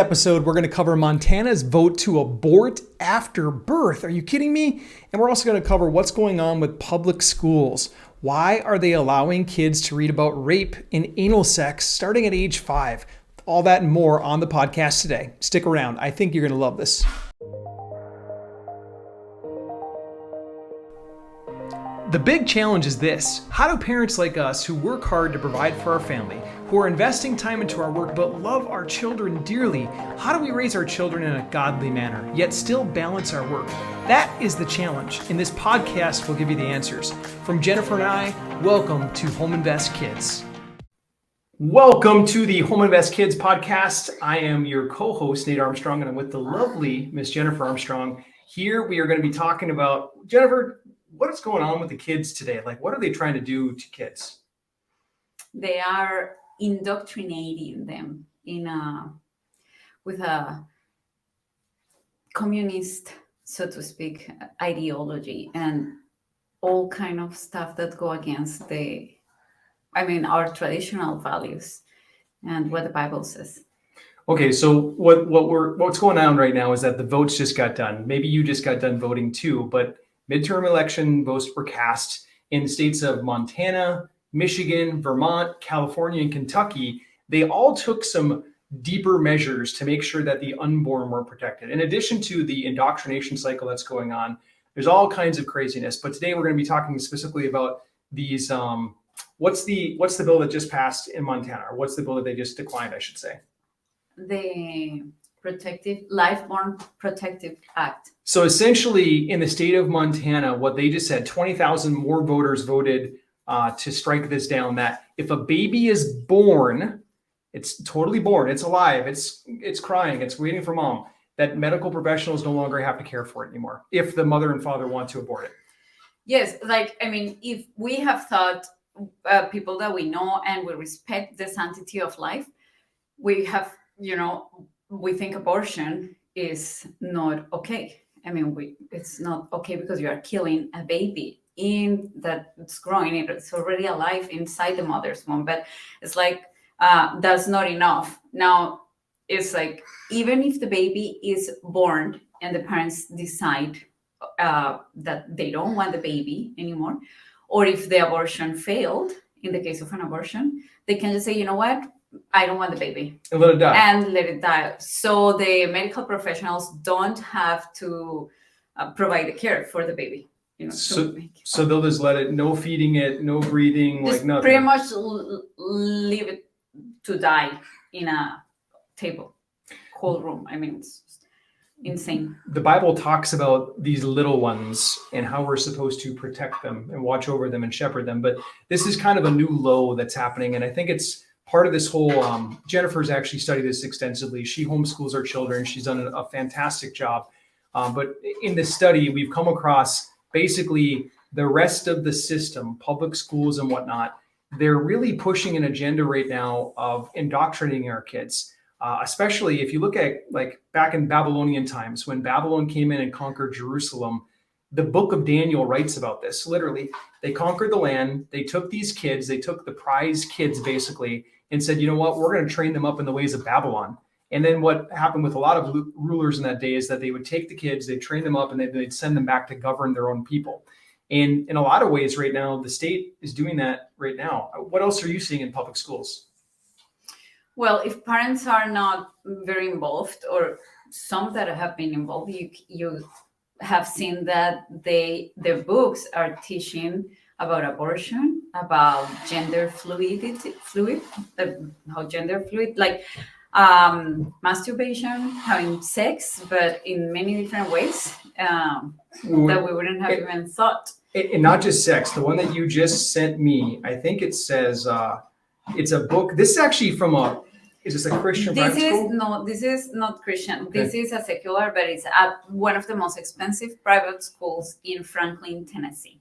Episode, we're going to cover Montana's vote to abort after birth. Are you kidding me? And we're also going to cover what's going on with public schools. Why are they allowing kids to read about rape and anal sex starting at age 5? All that and more on the podcast today. Stick around. I think you're going to love this. The big challenge is this: how do parents like us who work hard to provide for our family, who are investing time into our work but love our children dearly, how do we raise our children in a godly manner, yet still balance our work? That is the challenge. In this podcast, we'll give you the answers. From Jennifer and I, welcome to Home Invest Kids. Welcome to the Home Invest Kids podcast. I am your co-host, Nate Armstrong, and I'm with the lovely Miss Jennifer Armstrong. Here we are going to be talking about, Jennifer, what is going on with the kids today? Like, what are they trying to do to kids? They are indoctrinating them with a communist, so to speak, ideology and all kind of stuff that go against our traditional values and what the Bible says. Okay, so what's going on right now is that the votes just got done. Maybe you just got done voting too, but midterm election votes were cast in states of Montana, Michigan, Vermont, California, and Kentucky. They all took some deeper measures to make sure that the unborn were protected. In addition to the indoctrination cycle that's going on, there's all kinds of craziness. But today we're going to be talking specifically about these. What's the bill that just passed in Montana, or what's the bill that they just declined, I should say? The Life-Born Protective Act. So essentially, in the state of Montana, what they just said, 20,000 more voters voted to strike this down, that if a baby is born, it's totally born, it's alive, it's crying, it's waiting for mom, that medical professionals no longer have to care for it anymore if the mother and father want to abort it. Yes, if we have thought people that we know and we respect the sanctity of life, we have, we think abortion is not okay. It's not okay because you are killing a baby that's growing. It's already alive inside the mother's womb, but it's that's not enough. Now, it's even if the baby is born and the parents decide that they don't want the baby anymore, or if the abortion failed, in the case of an abortion, they can just say, you know what? I don't want the baby. And let it die. And let it die. So the medical professionals don't have to provide the care for the baby. So they'll just let it, no feeding it, no breathing, just nothing. Pretty much leave it to die in a cold room. It's insane. The Bible talks about these little ones and how we're supposed to protect them and watch over them and shepherd them. But this is kind of a new low that's happening. And I think it's part of this whole, Jennifer's actually studied this extensively. She homeschools her children. She's done a fantastic job. But in this study, we've come across basically the rest of the system, public schools and whatnot. They're really pushing an agenda right now of indoctrinating our kids, especially if you look at back in Babylonian times, when Babylon came in and conquered Jerusalem. The book of Daniel writes about this. Literally, they conquered the land. They took these kids, they took the prize kids basically, and said, you know what, we're going to train them up in the ways of Babylon. And then what happened with a lot of rulers in that day is that they would take the kids, they'd train them up, and they'd send them back to govern their own people. And in a lot of ways right now, the state is doing that right now. What else are you seeing in public schools? Well, if parents are not very involved, or some that have been involved, you have seen that their books are teaching about abortion, about gender masturbation, having sex, but in many different ways that we wouldn't have even thought. And not just sex. The one that you just sent me, I think it says it's a book. This is actually from is this a Christian private school? No, this is not Christian. Okay. This is a secular, but it's at one of the most expensive private schools in Franklin, Tennessee.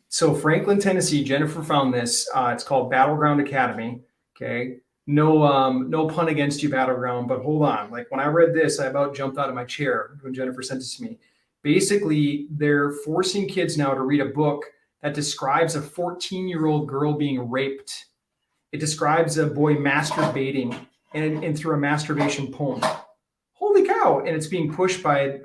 So Franklin, Tennessee, Jennifer found this. It's called Battleground Academy. Okay. No pun against you, Battleground, but hold on. When I read this, I about jumped out of my chair when Jennifer sent it to me. Basically, they're forcing kids now to read a book that describes a 14-year-old girl being raped. It describes a boy masturbating and through a masturbation poem. Holy cow. And it's being pushed by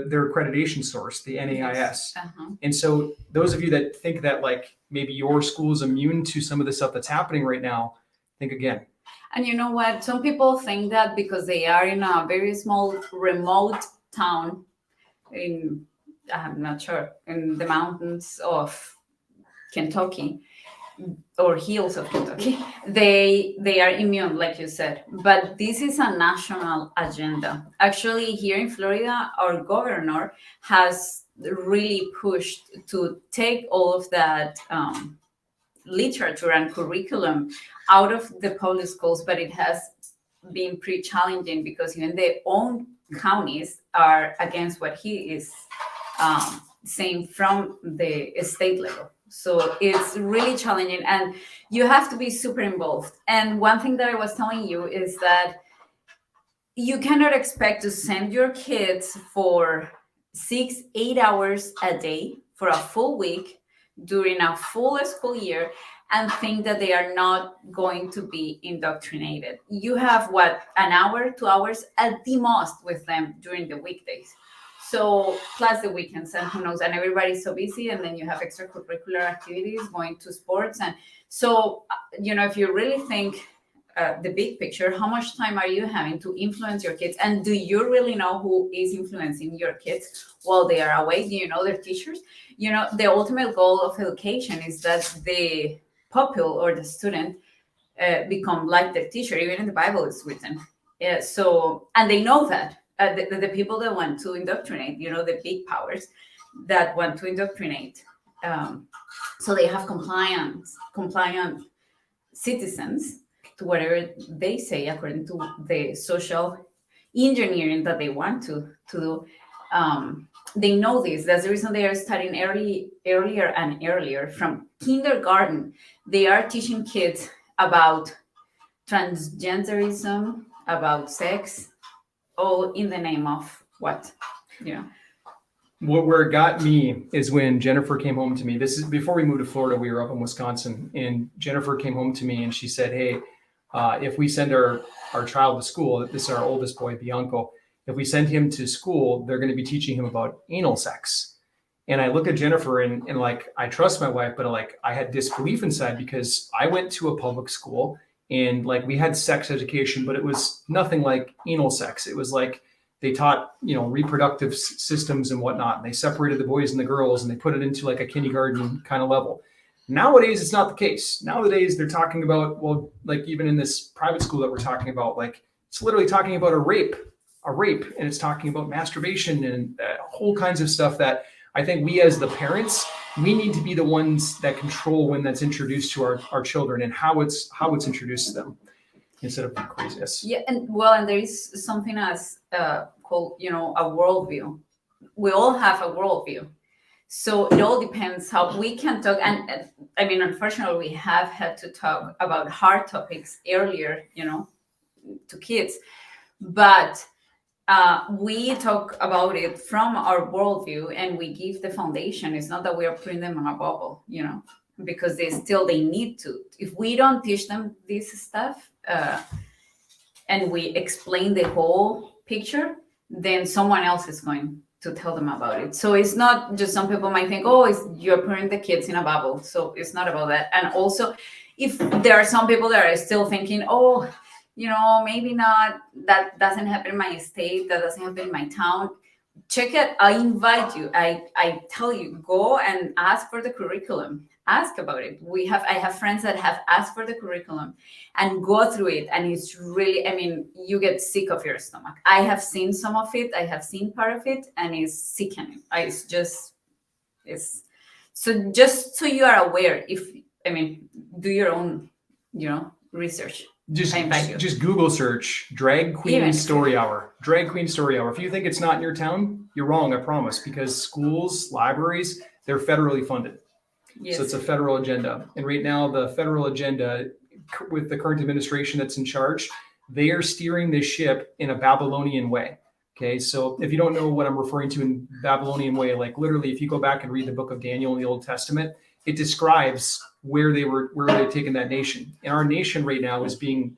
their accreditation source, the NAIS. Yes. Uh-huh. And so those of you that think that like maybe your school is immune to some of the stuff that's happening right now, think again. And you know what? Some people think that because they are in a very small, remote town in, I'm not sure, in the mountains of Kentucky or hills of Kentucky, they are immune, like you said. But this is a national agenda. Actually, here in Florida, our governor has really pushed to take all of that literature and curriculum out of the public schools, but it has been pretty challenging because even their own counties are against what he is saying from the state level. So it's really challenging, and you have to be super involved. And one thing that I was telling you is that you cannot expect to send your kids for 6-8 hours a day for a full week during a full school year and think that they are not going to be indoctrinated. You have what, an hour, 2 hours at the most with them during the weekdays. So plus the weekends, and who knows, and everybody's so busy, and then you have extracurricular activities, going to sports. And so, if you really think the big picture, how much time are you having to influence your kids? And do you really know who is influencing your kids while they are away? Do you know their teachers? The ultimate goal of education is that the pupil or the student become like their teacher. Even in the Bible it's written. So, and they know that. The people that want to indoctrinate, the big powers that want to indoctrinate. So they have compliant citizens to whatever they say according to the social engineering that they want to do. They know this. That's the reason they are studying earlier and earlier. From kindergarten, they are teaching kids about transgenderism, about sex, all in the name of what? Where it got me is when Jennifer came home to me. This is before we moved to Florida. We were up in Wisconsin, and Jennifer came home to me and she said, "Hey, if we send our child to school, this is our oldest boy, Bianco. If we send him to school, they're going to be teaching him about anal sex." And I look at Jennifer and like, I trust my wife, but like I had disbelief inside because I went to a public school and like we had sex education, but it was nothing like anal sex. It was like they taught, reproductive systems and whatnot. And they separated the boys and the girls and they put it into like a kindergarten kind of level. Nowadays, it's not the case. Nowadays, they're talking about, well, like even in this private school that we're talking about, like it's literally talking about a rape, and it's talking about masturbation and whole kinds of stuff that I think we as the parents, we need to be the ones that control when that's introduced to our children and how it's introduced to them instead of craziness. Yeah, and there is something as called, a worldview. We all have a worldview. So it all depends how we can talk. And I mean, unfortunately, we have had to talk about hard topics earlier, to kids. But we talk about it from our worldview and we give the foundation. It's not that we are putting them on a bubble, because they need to. If we don't teach them this stuff and we explain the whole picture, then someone else is going to tell them about it. So it's not just, some people might think, you're putting the kids in a bubble. So it's not about that. And also, if there are some people that are still thinking, maybe not, that doesn't happen in my state, that doesn't happen in my town, check it. I invite you. I tell you, go and ask for the curriculum. Ask about it. I have friends that have asked for the curriculum and go through it. And it's really, you get sick of your stomach. I have seen some of it. I have seen part of it, and it's sickening. So just so you are aware, do your own, research. Just Google search drag queen story hour. Drag queen story hour. If you think it's not in your town, you're wrong, I promise, because schools, libraries, they're federally funded. Yes. So it's a federal agenda. And right now, the federal agenda with the current administration that's in charge, they are steering this ship in a Babylonian way. Okay. So if you don't know what I'm referring to in Babylonian way, like literally, if you go back and read the book of Daniel in the Old Testament, it describes where they've taken that nation. And our nation right now is being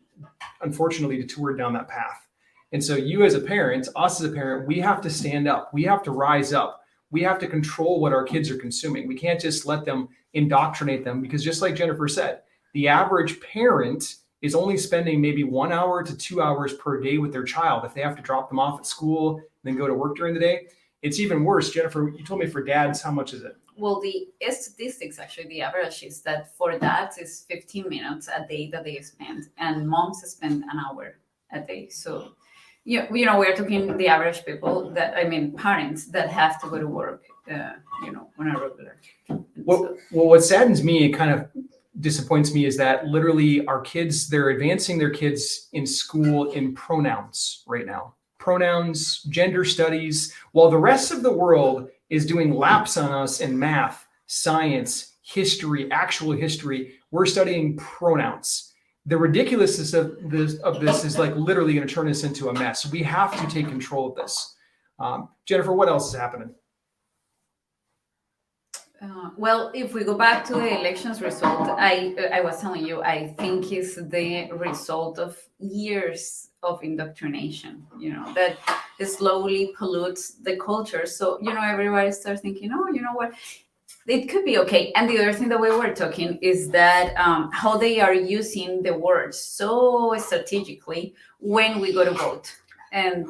unfortunately detoured down that path. And so you as a parent, us as a parent, we have to stand up. We have to rise up. We have to control what our kids are consuming. We can't just let them indoctrinate them, because just like Jennifer said, the average parent is only spending maybe 1 hour to 2 hours per day with their child. If they have to drop them off at school and then go to work during the day, it's even worse. Jennifer, you told me for dads, how much is it? Well, the statistics, actually, the average is that for dads is 15 minutes a day that they spend, and moms spend an hour a day. So, we're talking the average people parents that have to go to work, on a regular. Well, what saddens me and kind of disappoints me is that literally our kids, they're advancing their kids in school in pronouns right now. Pronouns, gender studies, while the rest of the world is doing laps on us in math, science, history, actual history, we're studying pronouns. The ridiculousness of this is like literally going to turn us into a mess. We have to take control of this. Jennifer, what else is happening? Well, if we go back to the elections result, I was telling you, I think it's the result of years of indoctrination, that slowly pollutes the culture. So, everybody starts thinking, oh, you know what, it could be okay. And the other thing that we were talking is that how they are using the words so strategically when we go to vote. And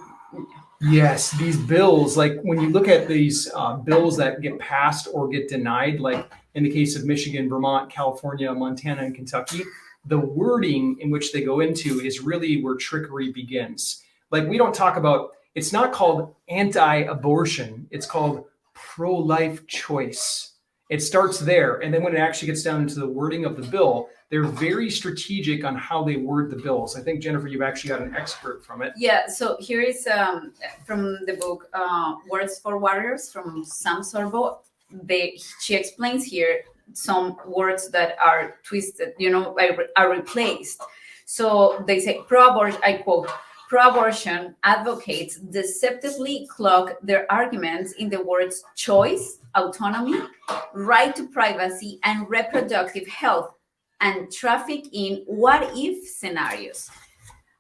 yes, these bills, like when you look at these bills that get passed or get denied, like in the case of Michigan, Vermont, California, Montana, and Kentucky, the wording in which they go into is really where trickery begins. Like we don't talk about, it's not called anti-abortion, it's called pro-life choice. It starts there. And then when it actually gets down into the wording of the bill, they're very strategic on how they word the bills. I think, Jennifer, you've actually got an expert from it. Yeah, so here is from the book Words for Warriors from Sam Sorbo. She explains here some words that are twisted, are replaced. So they say pro-abortion, I quote, pro-abortion advocates deceptively clog their arguments in the words choice, autonomy, right to privacy, and reproductive health, and traffic in what-if scenarios.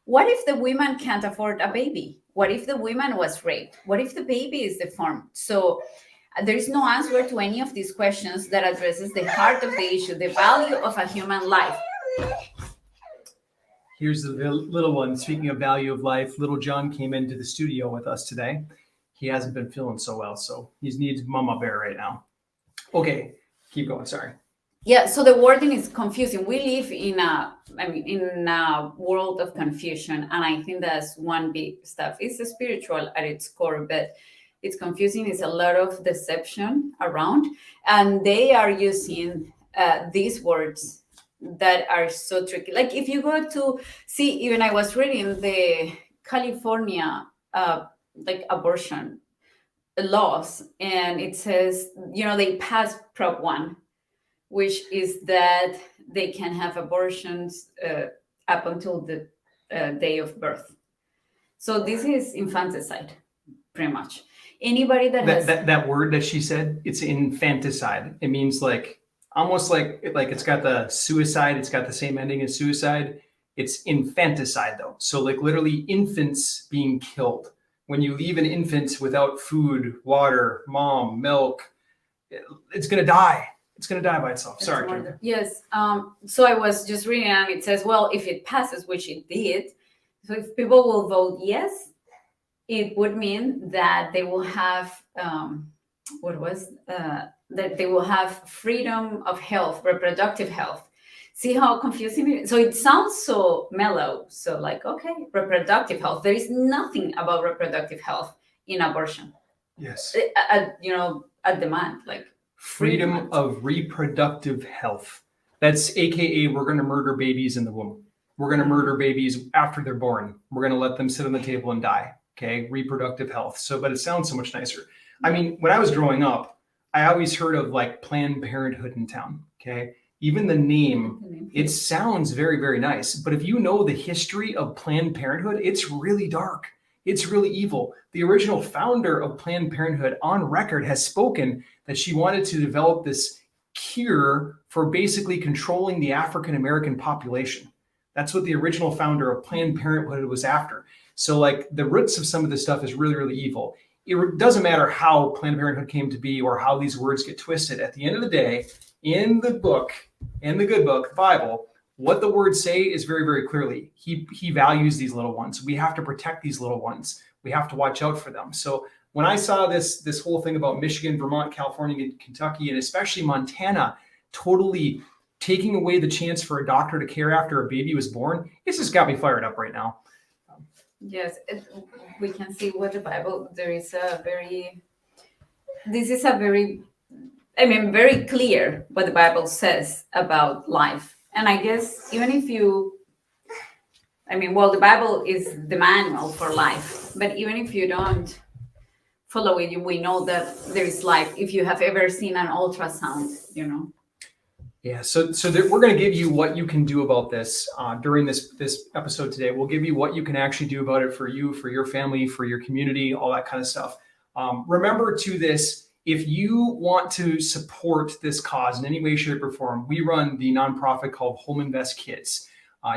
What if the woman can't afford a baby? What if the woman was raped? What if the baby is deformed? So there is no answer to any of these questions that addresses the heart of the issue, the value of a human life. Here's the little one. Speaking of value of life, little John came into the studio with us today. He hasn't been feeling so well, so he needs mama bear right now. Okay, keep going. Sorry. Yeah, so the wording is confusing. We live in a world of confusion, and I think that's one big stuff. It's spiritual at its core, but it's confusing. It's a lot of deception around, and they are using these words that are so tricky. Like if you go to see, even I was reading the California abortion laws, and it says, they passed Prop 1, which is that they can have abortions up until the day of birth. So this is infanticide, pretty much. Anybody that word that she said, it's infanticide. It means almost like it's got the suicide. It's got the same ending as suicide. It's infanticide though. So literally infants being killed. When you leave an infant without food, water, mom, milk, it's going to die. It's going to die by itself. Sorry, Jennifer. Yes. So I was just reading, and it says, well, if it passes, which it did, so if people will vote yes, it would mean that they will have that they will have freedom of health, reproductive health. See how confusing it is? So it sounds so mellow. So okay, reproductive health. There is nothing about reproductive health in abortion. Yes. A demand, freedom of reproductive health. That's AKA we're going to murder babies in the womb. We're going to murder babies after they're born. We're going to let them sit on the table and die. Okay, reproductive health. But it sounds so much nicer. I mean, when I was growing up, I always heard of Planned Parenthood in town. Okay, even the name, it sounds very, very nice. But if you know the history of Planned Parenthood, it's really dark. It's really evil. The original founder of Planned Parenthood on record has spoken that she wanted to develop this cure for basically controlling the African American population. That's what the original founder of Planned Parenthood was after. So like the roots of some of this stuff is really, really evil. It doesn't matter how Planned Parenthood came to be or how these words get twisted. At the end of the day, in the book, in the good book, the Bible, what the words say is very, very clearly, he values these little ones. We have to protect these little ones. We have to watch out for them. So when I saw this whole thing about Michigan, Vermont, California, and Kentucky, and especially Montana, totally taking away the chance for a doctor to care after a baby was born, it's just got me fired up right now. Yes, we can see what the Bible, this is very clear what the Bible says about life. And I guess even if the Bible is the manual for life, but even if you don't follow it, we know that there is life. If you have ever seen an ultrasound, Yeah, so we're going to give you what you can do about this during this episode today. We'll give you what you can actually do about it for you, for your family, for your community, all that kind of stuff. Remember to this, if you want to support this cause in any way, shape, or form, we run the nonprofit called Home Invest Kids.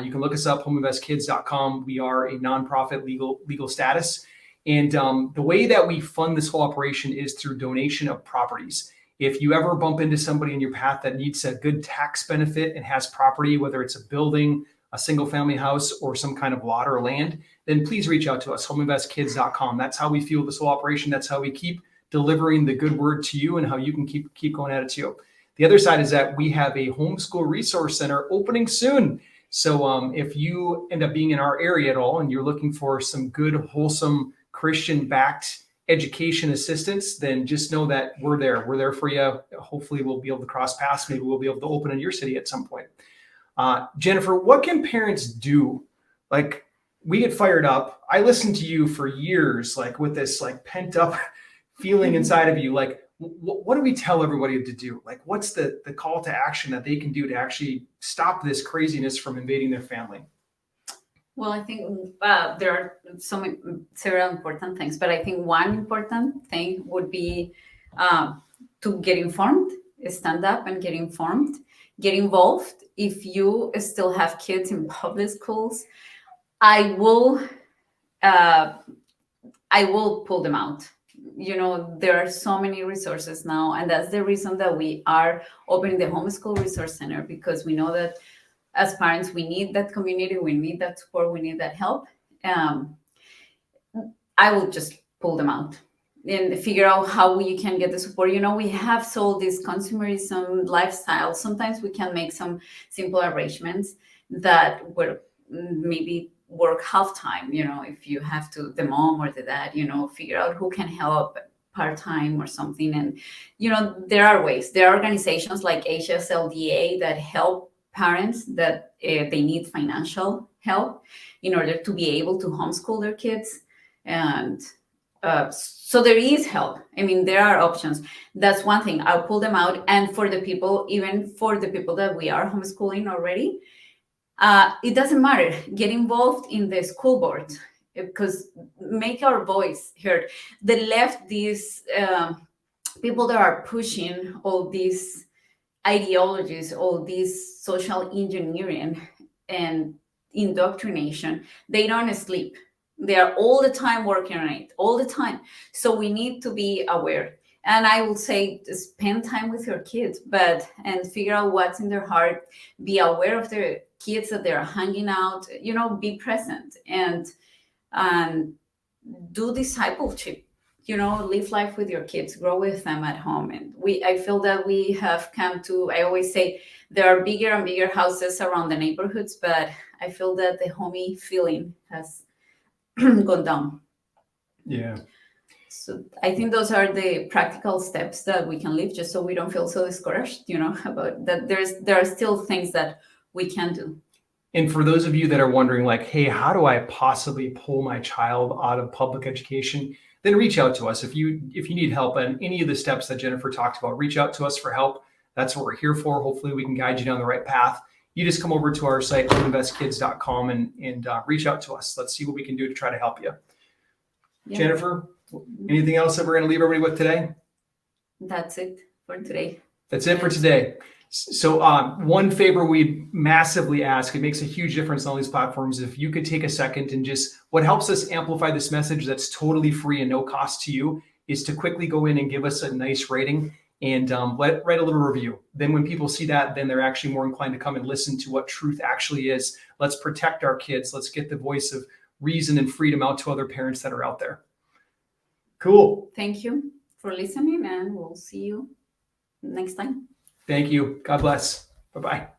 You can look us up, homeinvestkids.com. We are a nonprofit legal status. And the way that we fund this whole operation is through donation of properties. If you ever bump into somebody in your path that needs a good tax benefit and has property, whether it's a building, a single family house, or some kind of lot or land, then please reach out to us, homeinvestkids.com. That's how we fuel this whole operation. That's how we keep delivering the good word to you and how you can keep going at it too. The other side is that we have a homeschool resource center opening soon. So if you end up being in our area at all and you're looking for some good, wholesome, Christian-backed education assistance, then just know that we're there. We're there for you. Hopefully we'll be able to cross paths. Maybe we'll be able to open in your city at some point. Jennifer, what can parents do? Like, we get fired up. I listened to you for years, like with this like pent up feeling inside of you. Like, what do we tell everybody to do? Like, what's the call to action that they can do to actually stop this craziness from invading their family? Well, I think there are several important things, but I think one important thing would be to get informed, stand up and get informed, get involved. If you still have kids in public schools, I will pull them out. There are so many resources now, and that's the reason that we are opening the Homeschool Resource Center, because we know that as parents, we need that community, we need that support, we need that help. I will just pull them out and figure out how we can get the support. We have sold this consumerism lifestyle. Sometimes we can make some simple arrangements that will maybe work half time. If you have to, the mom or the dad, figure out who can help part-time or something. And, there are ways. There are organizations like HSLDA that help parents that they need financial help in order to be able to homeschool their kids. And so there is help. There are options. That's one thing. I'll pull them out. And for the people, even for the people that we are homeschooling already, it doesn't matter. Get involved in the school board, because make our voice heard. The left, these people that are pushing all these ideologies, all this social engineering and indoctrination, they don't sleep. They are all the time working on it, all the time. So we need to be aware. And I will say, spend time with your kids, and figure out what's in their heart. Be aware of the kids that they're hanging out. Be present and do discipleship. Live life with your kids, grow with them at home. And I feel that we have come to, I always say, there are bigger and bigger houses around the neighborhoods, but I feel that the homey feeling has gone down. Yeah. So I think those are the practical steps that we can live, just so we don't feel so discouraged, about that. There are still things that we can do. And for those of you that are wondering, like, hey, how do I possibly pull my child out of public education? Then reach out to us. If you need help on any of the steps that Jennifer talked about, reach out to us for help. That's what we're here for. Hopefully we can guide you down the right path. You just come over to our site, homeinvestkids.com, and reach out to us. Let's see what we can do to try to help you. Yeah. Jennifer, anything else that we're going to leave everybody with today? That's it for today. That's it for today. So one favor we massively ask, it makes a huge difference on all these platforms. If you could take a second and just, what helps us amplify this message that's totally free and no cost to you is to quickly go in and give us a nice rating and write a little review. Then when people see that, then they're actually more inclined to come and listen to what truth actually is. Let's protect our kids. Let's get the voice of reason and freedom out to other parents that are out there. Cool. Thank you for listening, and we'll see you next time. Thank you. God bless. Bye-bye.